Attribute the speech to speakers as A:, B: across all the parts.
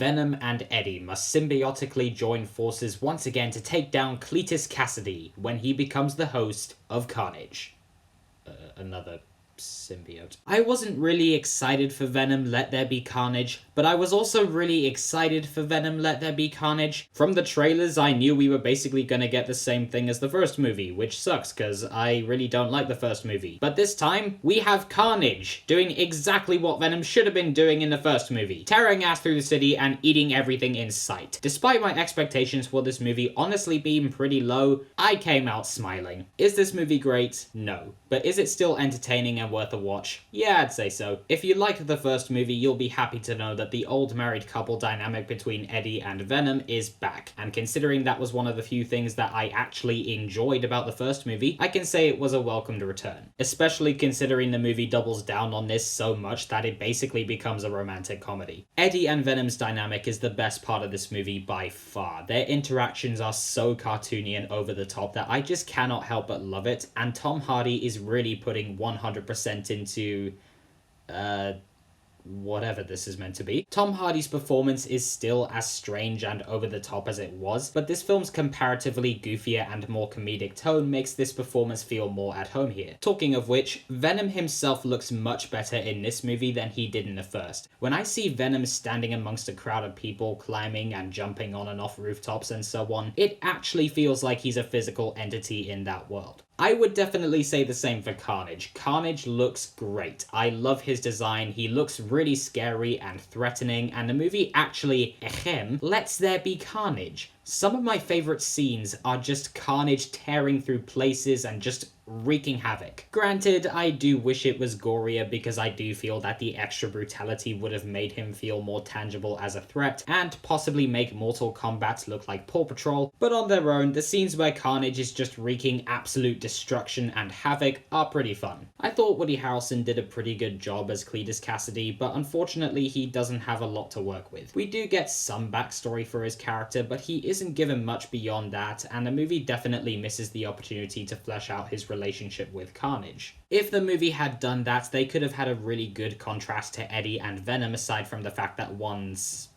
A: Venom and Eddie must symbiotically join forces once again to take down Cletus Cassidy when he becomes the host of Carnage. Another symbiote. I wasn't really excited for Venom Let There Be Carnage, but I was also really excited for Venom Let There Be Carnage. From the trailers, I knew we were basically gonna get the same thing as the first movie, which sucks because I really don't like the first movie. But this time, we have Carnage doing exactly what Venom should have been doing in the first movie, tearing ass through the city and eating everything in sight. Despite my expectations for this movie honestly being pretty low, I came out smiling. Is this movie great? No. But is it still entertaining and worth a watch? Yeah, I'd say so. If you liked the first movie, you'll be happy to know that the old married couple dynamic between Eddie and Venom is back. And considering that was one of the few things that I actually enjoyed about the first movie, I can say it was a welcomed return. Especially considering the movie doubles down on this so much that it basically becomes a romantic comedy. Eddie and Venom's dynamic is the best part of this movie by far. Their interactions are so cartoony and over the top that I just cannot help but love it, and Tom Hardy is really putting 100% into whatever this is meant to be. Tom Hardy's performance is still as strange and over the top as it was, but this film's comparatively goofier and more comedic tone makes this performance feel more at home here. Talking of which, Venom himself looks much better in this movie than he did in the first. When I see Venom standing amongst a crowd of people climbing and jumping on and off rooftops and so on, it actually feels like he's a physical entity in that world. I would definitely say the same for Carnage. Carnage looks great. I love his design, he looks really scary and threatening, and the movie actually, lets there be carnage. Some of my favorite scenes are just Carnage tearing through places and just wreaking havoc. Granted, I do wish it was gorier because I do feel that the extra brutality would have made him feel more tangible as a threat and possibly make Mortal Kombat look like Paw Patrol, but on their own, the scenes where Carnage is just wreaking absolute destruction and havoc are pretty fun. I thought Woody Harrelson did a pretty good job as Cletus Cassidy, but unfortunately he doesn't have a lot to work with. We do get some backstory for his character, but he isn't given much beyond that, and the movie definitely misses the opportunity to flesh out his relationship with Carnage. If the movie had done that, they could have had a really good contrast to Eddie and Venom, aside from the fact that one's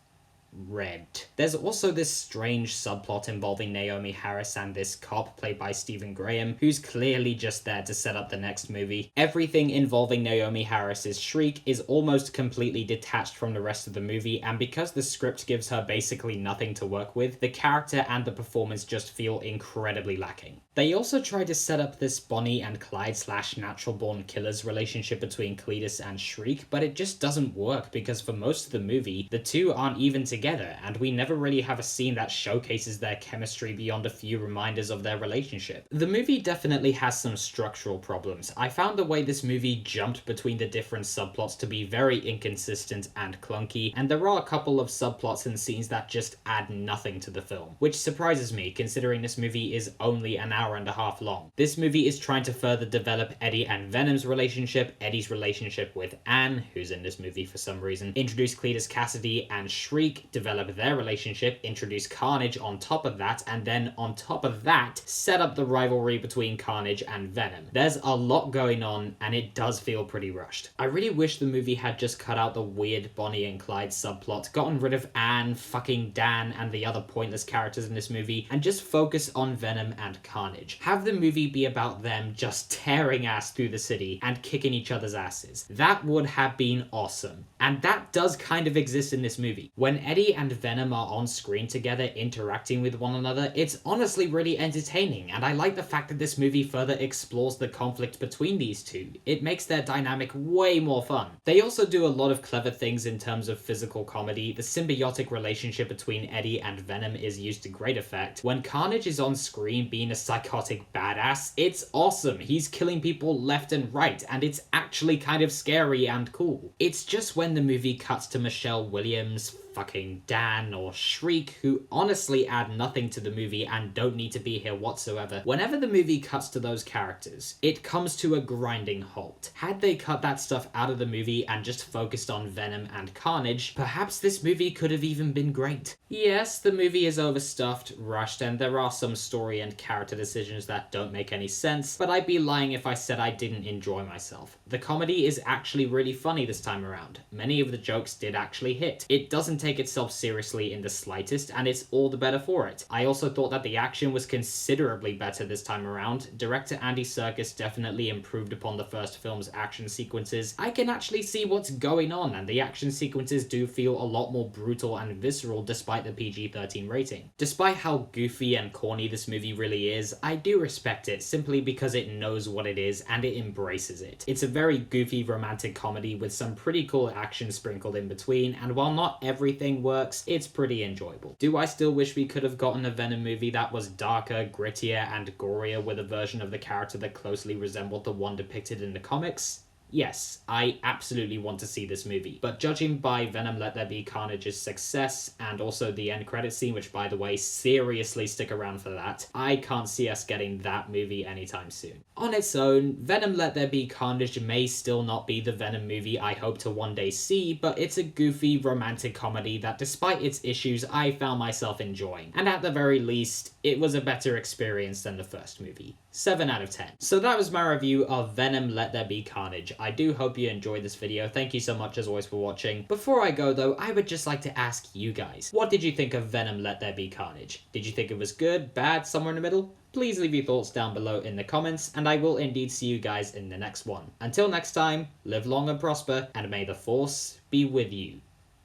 A: red. There's also this strange subplot involving Naomi Harris and this cop played by Stephen Graham, who's clearly just there to set up the next movie. Everything involving Naomi Harris's shriek is almost completely detached from the rest of the movie, and because the script gives her basically nothing to work with, the character and the performance just feel incredibly lacking. They also try to set up this Bonnie and Clyde / natural born killers relationship between Cletus and Shriek, but it just doesn't work because for most of the movie, the two aren't even together, and we never really have a scene that showcases their chemistry beyond a few reminders of their relationship. The movie definitely has some structural problems. I found the way this movie jumped between the different subplots to be very inconsistent and clunky, and there are a couple of subplots and scenes that just add nothing to the film, which surprises me considering this movie is only an hour and a half long. This movie is trying to further develop Eddie and Venom's relationship, Eddie's relationship with Anne, who's in this movie for some reason, introduce Cletus Cassidy and Shriek, develop their relationship, introduce Carnage on top of that, and then on top of that, set up the rivalry between Carnage and Venom. There's a lot going on, and it does feel pretty rushed. I really wish the movie had just cut out the weird Bonnie and Clyde subplot, gotten rid of Anne, fucking Dan, and the other pointless characters in this movie, and just focus on Venom and Carnage. Have the movie be about them just tearing ass through the city and kicking each other's asses. That would have been awesome. And that does kind of exist in this movie. When Eddie and Venom are on screen together interacting with one another, it's honestly really entertaining, and I like the fact that this movie further explores the conflict between these two. It makes their dynamic way more fun. They also do a lot of clever things in terms of physical comedy. The symbiotic relationship between Eddie and Venom is used to great effect. When Carnage is on screen being a psychotic badass, it's awesome. He's killing people left and right, and it's actually kind of scary and cool. It's just when the movie cuts to Michelle Williams, fucking Dan, or Shriek, who honestly add nothing to the movie and don't need to be here whatsoever. Whenever the movie cuts to those characters, it comes to a grinding halt. Had they cut that stuff out of the movie and just focused on Venom and Carnage, perhaps this movie could have even been great. Yes, the movie is overstuffed, rushed, and there are some story and character decisions that don't make any sense, but I'd be lying if I said I didn't enjoy myself. The comedy is actually really funny this time around. Many of the jokes did actually hit. It doesn't take itself seriously in the slightest, and it's all the better for it. I also thought that the action was considerably better this time around. Director Andy Serkis definitely improved upon the first film's action sequences. I can actually see what's going on, and the action sequences do feel a lot more brutal and visceral despite the PG-13 rating. Despite how goofy and corny this movie really is, I do respect it simply because it knows what it is and it embraces it. It's a very goofy romantic comedy with some pretty cool action sprinkled in between, and while not everything works, it's pretty enjoyable. Do I still wish we could have gotten a Venom movie that was darker, grittier, and gorier with a version of the character that closely resembled the one depicted in the comics? Yes, I absolutely want to see this movie, but judging by Venom Let There Be Carnage's success, and also the end credits scene, which by the way, seriously stick around for that, I can't see us getting that movie anytime soon. On its own, Venom Let There Be Carnage may still not be the Venom movie I hope to one day see, but it's a goofy, romantic comedy that despite its issues, I found myself enjoying, and at the very least, it was a better experience than the first movie. 7 out of 10. So that was my review of Venom Let There Be Carnage. I do hope you enjoyed this video. Thank you so much as always for watching. Before I go though, I would just like to ask you guys, what did you think of Venom Let There Be Carnage? Did you think it was good, bad, somewhere in the middle? Please leave your thoughts down below in the comments, and I will indeed see you guys in the next one. Until next time, live long and prosper, and may the Force be with you,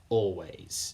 A: always.